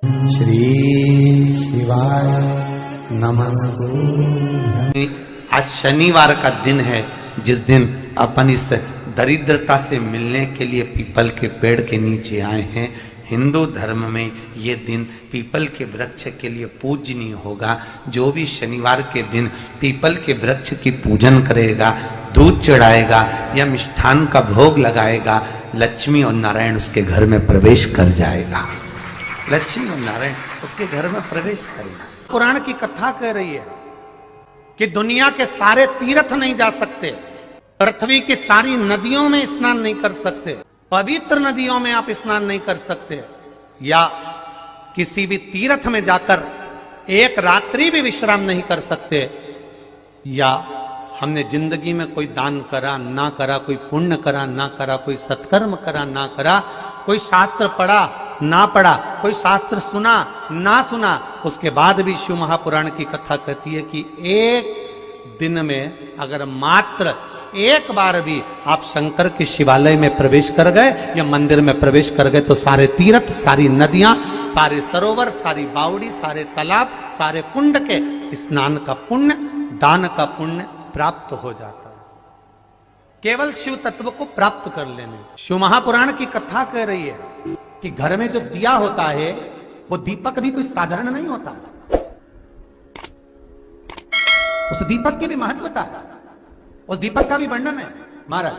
श्री शिवाय नमस्तुभ्यं। आज शनिवार का दिन है, जिस दिन अपन इस दरिद्रता से मिलने के लिए पीपल के पेड़ के नीचे आए हैं। हिंदू धर्म में ये दिन पीपल के वृक्ष के लिए पूजनीय होगा। जो भी शनिवार के दिन पीपल के वृक्ष की पूजन करेगा, दूध चढ़ाएगा या मिष्ठान का भोग लगाएगा, लक्ष्मी और नारायण उसके घर में प्रवेश कर जाएगा। लक्ष्मी और नारायण उसके घर में प्रवेश करेगा। पुराण की कथा कह रही है कि दुनिया के सारे तीर्थ नहीं जा सकते, पृथ्वी की सारी नदियों में स्नान नहीं कर सकते, पवित्र नदियों में आप स्नान नहीं कर सकते, या किसी भी तीर्थ में जाकर एक रात्रि भी विश्राम नहीं कर सकते, या हमने जिंदगी में कोई दान करा ना करा, कोई पुण्य करा ना करा, कोई सत्कर्म करा ना करा, कोई शास्त्र पढ़ा ना पढ़ा, कोई शास्त्र सुना ना सुना, उसके बाद भी शिव महापुराण की कथा कहती है कि एक दिन में अगर मात्र एक बार भी आप शंकर के शिवालय में प्रवेश कर गए या मंदिर में प्रवेश कर गए तो सारे तीर्थ, सारी नदियां, सारे सरोवर, सारी बावड़ी, सारे तालाब, सारे कुंड के स्नान का पुण्य, दान का पुण्य प्राप्त हो जाता है। केवल शिव तत्व को प्राप्त कर लेने। शिव महापुराण की कथा कह रही है कि घर में जो दिया होता है वो दीपक भी कोई साधारण नहीं होता, उस दीपक की भी महत्वता है, उस दीपक का भी वर्णन है। महाराज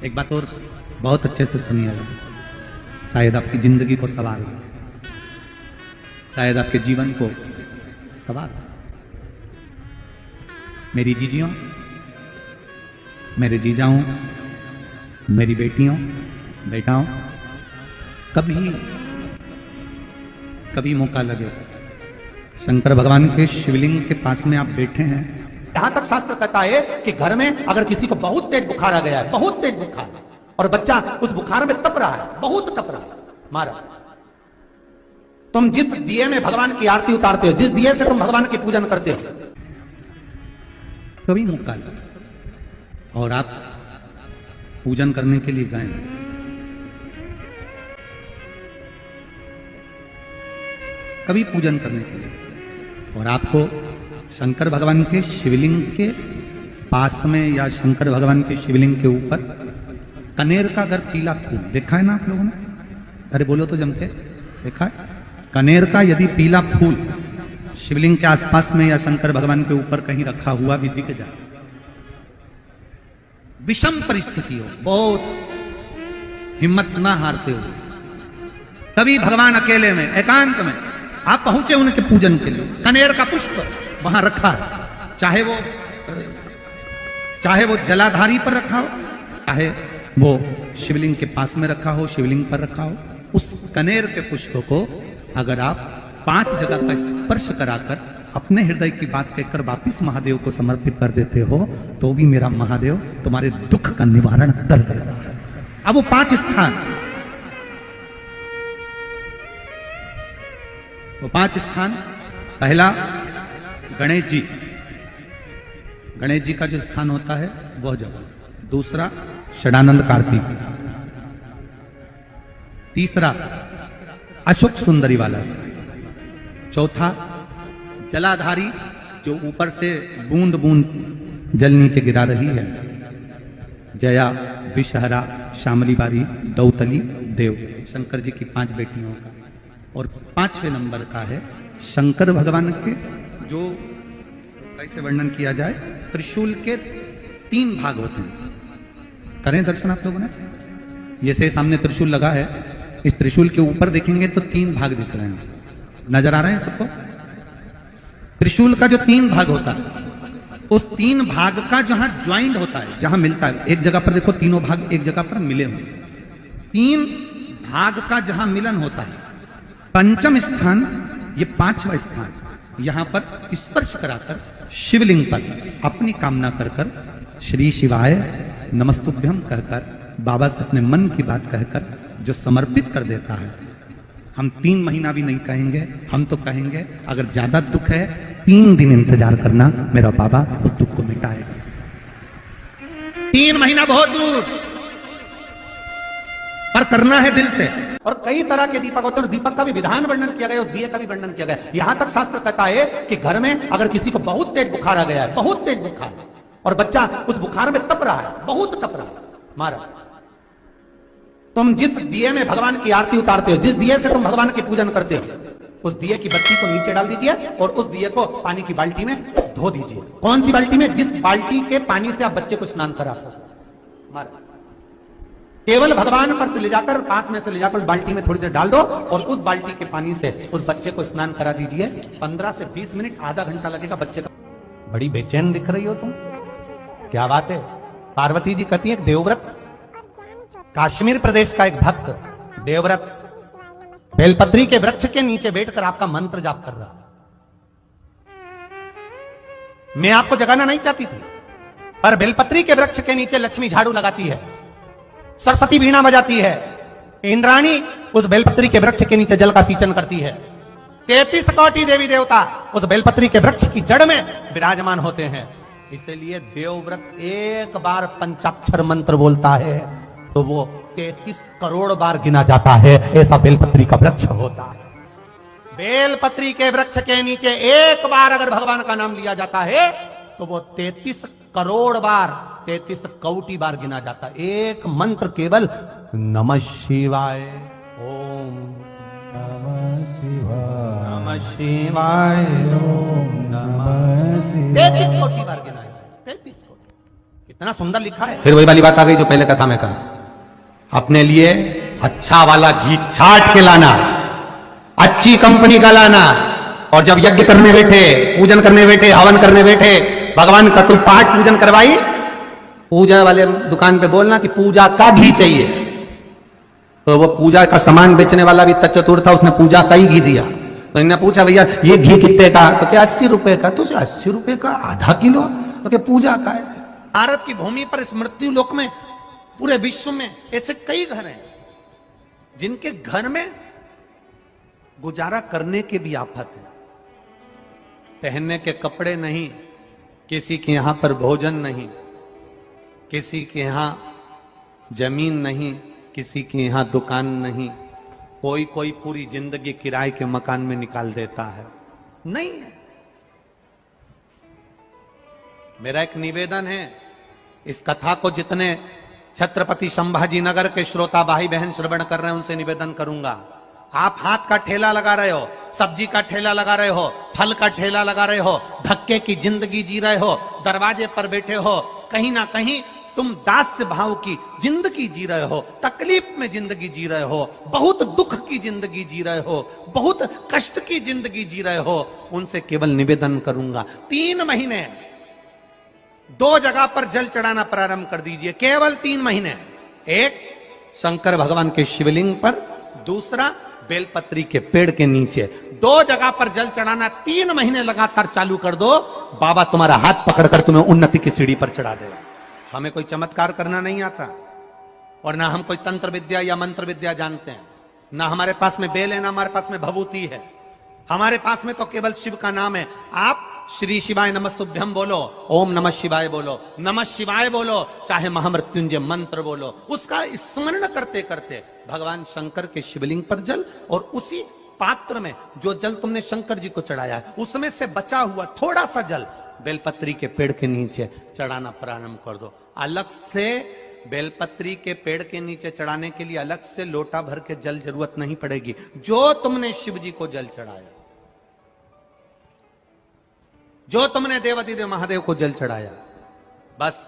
एक बात और बहुत अच्छे से सुनिएगा, शायद आपकी जिंदगी को सवार, शायद आपके जीवन को सवार। मेरी जीजियों, मेरे जीजाओं, मेरी बेटियों, बेटाओं, कभी मौका लगे, शंकर भगवान के शिवलिंग के पास में आप बैठे हैं। यहां तक शास्त्र कहता है कि घर में अगर किसी को बहुत तेज बुखार आ गया है, बहुत तेज बुखार, और बच्चा उस बुखार में तप रहा है, बहुत तप रहा है, महाराज तुम जिस दिए में भगवान की आरती उतारते हो, जिस दिए से तुम भगवान की पूजन करते हो, कभी मौका लगा और आप पूजन करने के लिए गए, कभी पूजन करने के लिए, और आपको शंकर भगवान के शिवलिंग के पास में या शंकर भगवान के शिवलिंग के ऊपर कनेर का अगर पीला फूल देखा है ना आप लोगों ने, अरे बोलो तो जम के, देखा है? कनेर का यदि पीला फूल शिवलिंग के आसपास में या शंकर भगवान के ऊपर कहीं रखा हुआ भी दिख जाए, विषम परिस्थिति हो, बहुत हिम्मत ना हारते हो, तभी भगवान अकेले में एकांत में आप पहुंचे उनके पूजन के लिए, कनेर का पुष्प वहां रखा है, चाहे वो जलाधारी पर रखा हो, चाहे वो शिवलिंग के पास में रखा हो, शिवलिंग पर रखा हो, उस कनेर के पुष्प को अगर आप 5 जगह का स्पर्श कराकर अपने हृदय की बात कहकर वापिस महादेव को समर्पित कर देते हो, तो भी मेरा महादेव तुम्हारे दुख का निवारण कर देगा। अब वो 5 स्थान, वो 5 स्थान, पहला गणेश जी, गणेश जी का जो स्थान होता है वह जगह, दूसरा षडानंद कार्तिक, तीसरा अशोक सुंदरी वाला स्थान, चौथा जलाधारी जो ऊपर से बूंद बूंद जल नीचे गिरा रही है, जया, विषहरा, शामली बारी, दौतली, देव, शंकर जी की 5 बेटियों का, और 5वें नंबर का है शंकर भगवान के, जो कैसे वर्णन किया जाए, त्रिशूल के 3 भाग होते हैं। करें दर्शन आप लोगों ने, ये से सामने त्रिशूल लगा है, इस त्रिशूल के ऊपर देखेंगे तो 3 भाग दिख रहे हैं, नजर आ रहे हैं सबको? त्रिशूल का जो 3 भाग होता है, उस 3 भाग का जहां ज्वाइंट होता है, जहां मिलता है, एक जगह पर देखो तीनों भाग एक जगह पर मिले हुए, 3 भाग का जहां मिलन होता है, पंचम स्थान, ये 5वां स्थान, यहां पर स्पर्श कराकर शिवलिंग पर अपनी कामना कर कर श्री शिवाय नमस्तुभ्यम कहकर बाबा से अपने मन की बात कहकर जो समर्पित कर देता है, हम 3 महीना भी नहीं कहेंगे, हम तो कहेंगे अगर ज्यादा दुख है 3 दिन इंतजार करना, मेरा बाबा उस दुख को मिटाएगा। 3 महीना बहुत दूर, पर करना है दिल से। और कई तरह के दीपक होते हैं, दीपक का भी विधान वर्णन किया गया, उस दिए का भी वर्णन किया गया। यहां तक शास्त्र कहता है कि घर में अगर किसी को बहुत तेज बुखार आ गया है, बहुत तेज बुखार, और बच्चा उस बुखार में तप रहा है, बहुत तप रहा है, महाराज तुम जिस दिए में भगवान की आरती उतारते हो, जिस दिए से तुम भगवान की पूजन करते हो, उस दिए की बत्ती को नीचे डाल दीजिए और उस दिए को पानी की बाल्टी में धो दीजिए। कौन सी बाल्टी में? जिस बाल्टी के पानी से आप बच्चे को स्नान करा सको। महाराज केवल भगवान पर से ले जाकर, पास में से ले जाकर उस बाल्टी में थोड़ी देर डाल दो और उस बाल्टी के पानी से उस बच्चे को स्नान करा दीजिए। 15 से 20 मिनट, आधा घंटा लगेगा बच्चे का। बड़ी बेचैन दिख रही हो तुम, क्या बात है? पार्वती जी कहती है देवव्रत, कश्मीर प्रदेश का एक भक्त देवव्रत बेलपत्री के वृक्ष के नीचे बैठकर आपका मंत्र जाप कर रहा। मैं आपको जगाना नहीं चाहती थी, पर बेलपत्री के वृक्ष के नीचे लक्ष्मी झाड़ू लगाती है, सरस्वती वीणा बजाती है, इंद्राणी उस बेलपत्री के वृक्ष के नीचे जल का सिंचन करती है। 33 कोटि देवी देवता उस बेलपत्री के वृक्ष की जड़ में विराजमान होते हैं। इसलिए देवव्रत एक बार पंचाक्षर मंत्र बोलता है तो वो 33 करोड़ बार गिना जाता है। ऐसा बेलपत्री का वृक्ष होता है। बेलपत्री के वृक्ष के नीचे एक बार अगर भगवान का नाम लिया जाता है तो वो 33 करोड़ बार, 33 कोटि बार गिना जाता है। एक मंत्र केवल नमः शिवाय, ओम नमः शिवाय, नमः शिवाय, ओम नमः शिवाय, 33 कोटि बार गिना है। 33 कोटि, कितना सुंदर लिखा है। फिर वही वाली बात आ गई जो पहले कथा में कहा, अपने लिए अच्छा वाला घी छाट के लाना, अच्छी कंपनी का लाना, और जब यज्ञ करने बैठे, पूजन करने बैठे, हवन करने बैठे, भगवान का कोई पाठ पूजन करवाई, पूजा वाले दुकान पे बोलना कि पूजा का घी चाहिए। तो वो पूजा का सामान बेचने वाला भी चतुर था, उसने पूजा का ही घी दिया। तो इन्होंने पूछा भैया ये घी कितने का? तो क्या 80 रुपए का? तो 80 रुपए का आधा किलो? तो क्या पूजा का है? भारत की भूमि पर इस मृत्यु लोक में, पूरे विश्व में ऐसे कई घर हैं जिनके घर में गुजारा करने के भी आफत है। पहनने के कपड़े नहीं, किसी के यहां पर भोजन नहीं, किसी के यहां जमीन नहीं, किसी के यहां दुकान नहीं, कोई पूरी जिंदगी किराए के मकान में निकाल देता है। नहीं है। मेरा एक निवेदन है, इस कथा को जितने छत्रपति संभाजी नगर के श्रोता भाई बहन श्रवण कर रहे हैं उनसे निवेदन करूंगा, आप हाथ का ठेला लगा रहे हो, सब्जी का ठेला लगा रहे हो, फल का ठेला लगा रहे हो, धक्के की जिंदगी जी रहे हो, दरवाजे पर बैठे हो, कहीं ना कहीं तुम दास्य भाव की जिंदगी जी रहे हो, तकलीफ में जिंदगी जी रहे हो, बहुत दुख की जिंदगी जी रहे हो, बहुत कष्ट की जिंदगी जी रहे हो, उनसे केवल निवेदन करूंगा 3 महीने 2 जगह पर जल चढ़ाना प्रारंभ कर दीजिए। केवल 3 महीने। एक शंकर भगवान के शिवलिंग पर, दूसरा बेलपत्री के पेड़ के नीचे। 2 जगह पर जल चढ़ाना 3 महीने लगातार चालू कर दो, बाबा तुम्हारा हाथ पकड़कर तुम्हें उन्नति की सीढ़ी पर चढ़ा देगा। हमें कोई चमत्कार करना नहीं आता, और ना हम कोई तंत्र विद्या या मंत्र विद्या जानते हैं, ना हमारे पास में बेल है, ना हमारे पास में भभूति है। हमारे पास में तो केवल शिव का नाम है। आप श्री शिवाय नमस्तुभ्यम बोलो, ओम नमः शिवाय बोलो, नमः शिवाय बोलो, चाहे महामृत्युंजय मंत्र बोलो, उसका स्मरण करते करते भगवान शंकर के शिवलिंग पर जल, और उसी पात्र में जो जल तुमने शंकर जी को चढ़ाया है उसमें से बचा हुआ थोड़ा सा जल बेलपत्री के पेड़ के नीचे चढ़ाना प्रारंभ कर दो। अलग से बेलपत्री के पेड़ के नीचे चढ़ाने के लिए अलग से लोटा भर के जल जरूरत नहीं पड़ेगी। जो तुमने शिव जी को जल चढ़ाया, जो तुमने देवाधिदेव महादेव को जल चढ़ाया, बस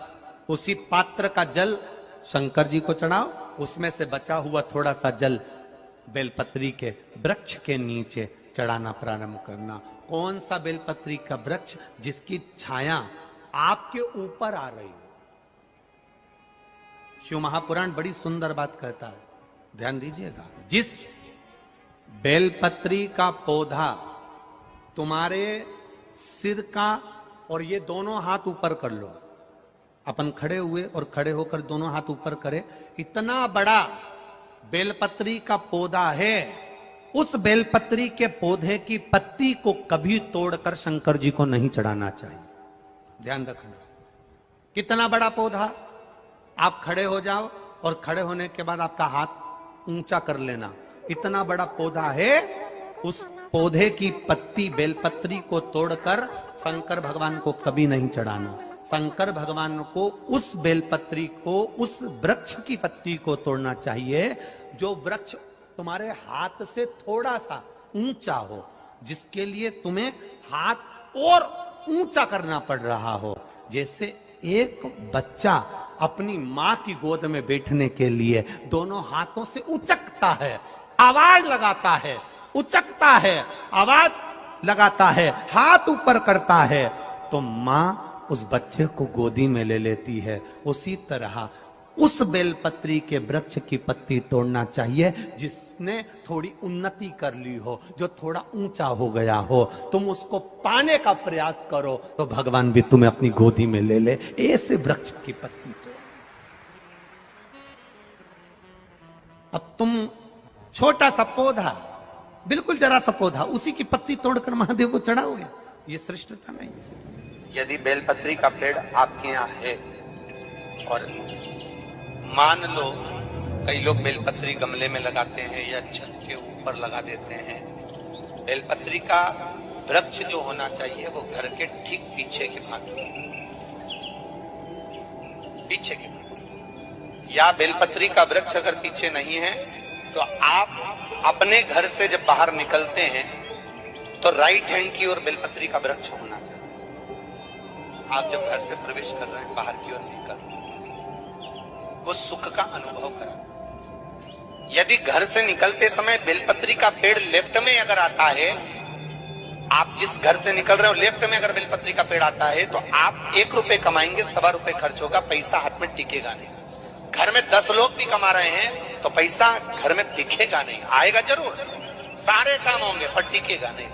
उसी पात्र का जल शंकर जी को चढ़ाओ, उसमें से बचा हुआ थोड़ा सा जल बेलपत्री के वृक्ष के नीचे चढ़ाना प्रारंभ करना। कौन सा बेलपत्री का वृक्ष? जिसकी छाया आपके ऊपर आ रही हो। शिव महापुराण बड़ी सुंदर बात कहता है, ध्यान दीजिएगा। जिस बेलपत्री का पौधा तुम्हारे सिर का, और ये दोनों हाथ ऊपर कर लो, अपन खड़े हुए और खड़े होकर दोनों हाथ ऊपर करे, इतना बड़ा बेलपत्री का पौधा है, उस बेलपत्री के पौधे की पत्ती को कभी तोड़कर शंकर जी को नहीं चढ़ाना चाहिए। ध्यान रखना। कितना बड़ा पौधा। आप खड़े हो जाओ और खड़े होने के बाद आपका हाथ ऊंचा कर लेना। इतना बड़ा पौधा है, उस पौधे की पत्ती बेलपत्री को तोड़कर शंकर भगवान को कभी नहीं चढ़ाना। शंकर भगवान को उस बेलपत्री को, उस वृक्ष की पत्ती को तोड़ना चाहिए जो वृक्ष तुम्हारे हाथ से थोड़ा सा ऊंचा हो, जिसके लिए तुम्हें हाथ और ऊंचा करना पड़ रहा हो। जैसे एक बच्चा अपनी मां की गोद में बैठने के लिए दोनों हाथों से उचकता है, आवाज लगाता है, उचकता है, आवाज लगाता है, हाथ ऊपर करता है, तो मां उस बच्चे को गोदी में ले लेती है। उसी तरह उस बेलपत्री के वृक्ष की पत्ती तोड़ना चाहिए जिसने थोड़ी उन्नति कर ली हो, जो थोड़ा ऊंचा हो गया हो। तुम उसको पाने का प्रयास करो तो भगवान भी तुम्हें अपनी गोदी में ले ले। ऐसे वृक्ष की पत्ती तोड़। अब तुम छोटा सा पौधा, बिल्कुल जरा सा पौधा, उसी की पत्ती तोड़कर महादेव को चढ़ाओगे, ये श्रेष्ठता नहीं। यदि बेलपत्री का पेड़ आपके यहाँ है और मान लो कई लोग बेलपत्री गमले में लगाते हैं या छत के ऊपर लगा देते हैं, बेलपत्री का वृक्ष जो होना चाहिए वो घर के ठीक पीछे के भाग में, पीछे के भाग। या बेलपत्री का वृक्ष अगर पीछे नहीं है तो आप अपने घर से जब बाहर निकलते हैं तो राइट हैंड की ओर बेलपत्री का वृक्ष होना चाहिए। आप जब घर से प्रवेश कर रहे हैं, बाहर की ओर निकल, वो सुख का अनुभव करा। यदि घर से निकलते समय बेलपत्री का पेड़ लेफ्ट में अगर आता है, आप जिस घर से निकल रहे हो लेफ्ट में अगर बेलपत्री का पेड़ आता है तो आप 1 रुपए कमाएंगे, 1.25 रुपए खर्च होगा, पैसा हाथ में टिकेगा नहीं। घर में 10 लोग भी कमा रहे हैं तो पैसा घर में दिखेगा नहीं, आएगा जरूर, सारे काम होंगे पर टिकेगा नहीं।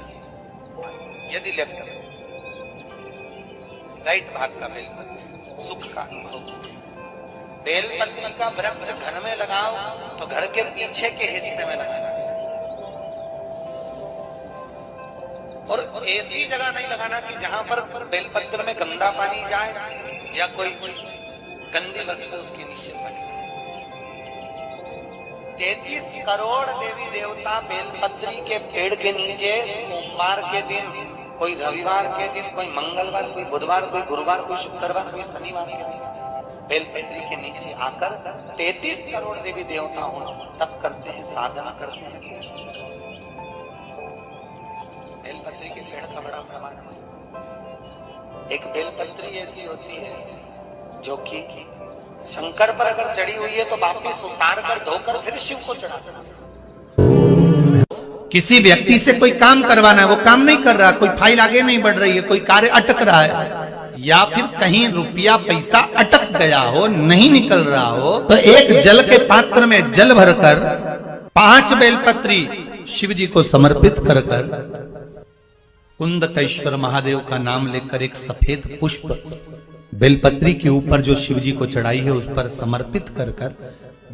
यदि लेफ्ट में, राइट भाग का बेलपत्री सुख का अनुभव। बेलपत्री का वृक्ष घर में लगाओ तो घर के पीछे के हिस्से में लगाना चाहिए, और ऐसी जगह नहीं लगाना कि जहां पर बेलपत्र में गंदा पानी जाए या कोई गंदी वस्तु उसके नीचे पड़े। 33 करोड़ देवी देवता बेलपत्री के पेड़ के नीचे सोमवार के दिन, कोई रविवार के दिन, कोई मंगलवार, कोई बुधवार, कोई गुरुवार, कोई शुक्रवार, कोई शनिवार के दिन बेलपत्री के नीचे आकर 33 करोड़ देवी देवता हो तप करते हैं, साधना करते हैं। बेलपत्री के पेड़ का बड़ा प्रमाण है। एक बेलपत्री ऐसी होती है जो कि शंकर पर अगर चढ़ी हुई है तो वापिस उतार कर धोकर फिर शिव को चढ़ा सकते। किसी व्यक्ति से कोई काम करवाना है, वो काम नहीं कर रहा, कोई फाइल आगे नहीं बढ़ रही है, कोई कार्य अटक रहा है, या फिर कहीं रुपया पैसा अटक गया हो, नहीं निकल रहा हो, तो एक जल के पात्र में जल भरकर 5 बेलपत्री शिव जी को समर्पित कर कुंदकेश्वर महादेव का नाम लेकर एक सफेद पुष्प बेलपत्री के ऊपर जो शिव जी को चढ़ाई है उस पर समर्पित कर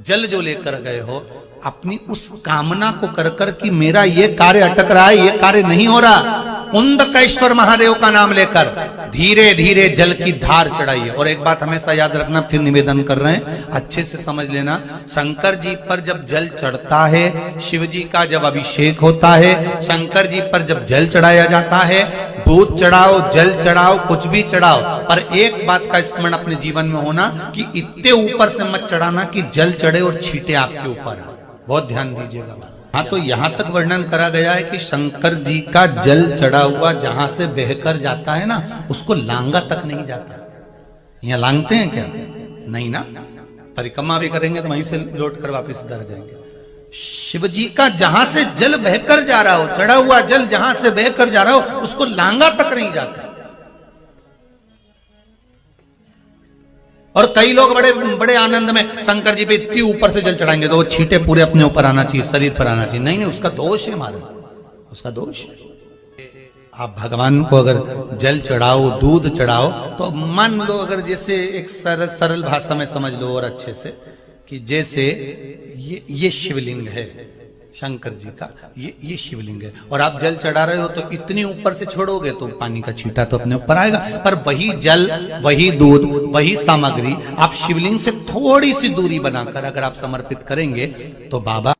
जल जो लेकर गए हो, अपनी उस कामना को कर कि मेरा ये कार्य अटक रहा है, ये कार्य नहीं हो रहा, कुंदकेश्वर महादेव का नाम लेकर धीरे धीरे जल की धार चढ़ाइए। और एक बात हमेशा याद रखना, फिर निवेदन कर रहे हैं, अच्छे से समझ लेना, शंकर जी पर जब जल चढ़ता है, शिव जी का जब अभिषेक होता है, शंकर जी पर जब जल चढ़ाया जाता है, दूध चढ़ाओ, जल चढ़ाओ, कुछ भी चढ़ाओ, पर एक बात का स्मरण अपने जीवन में होना कि इतने ऊपर से मत चढ़ाना कि जल चढ़े और छींटे आपके ऊपर। बहुत ध्यान दीजिएगा। हाँ, तो यहां तक वर्णन करा गया है कि शंकर जी का जल चढ़ा हुआ जहां से बहकर जाता है ना, उसको लांगा तक नहीं जाता। यहाँ लांगते हैं क्या? नहीं ना, परिक्रमा भी करेंगे तो वहीं से लौट कर वापिस उधर जाएंगे। शिव जी का जहां से जल बहकर जा रहा हो, चढ़ा हुआ जल जहां से बहकर जा रहा हो, उसको लांगा तक नहीं जाता। और कई लोग बड़े बड़े आनंद में शंकर जी पे इतनी ऊपर से जल चढ़ाएंगे तो वो छींटे पूरे अपने ऊपर आना चाहिए, शरीर पर आना चाहिए। नहीं नहीं, उसका दोष है हमारा, उसका दोष है। आप भगवान को अगर जल चढ़ाओ, दूध चढ़ाओ, तो मान लो अगर जैसे एक सरल भाषा में समझ लो और अच्छे से, कि जैसे ये शिवलिंग है, शंकर जी का ये शिवलिंग है। और आप जल चढ़ा रहे हो तो इतनी ऊपर से छोड़ोगे तो पानी का छींटा तो अपने ऊपर आएगा, पर वही जल, वही दूध, वही सामग्री आप शिवलिंग से थोड़ी सी दूरी बनाकर अगर आप समर्पित करेंगे तो बाबा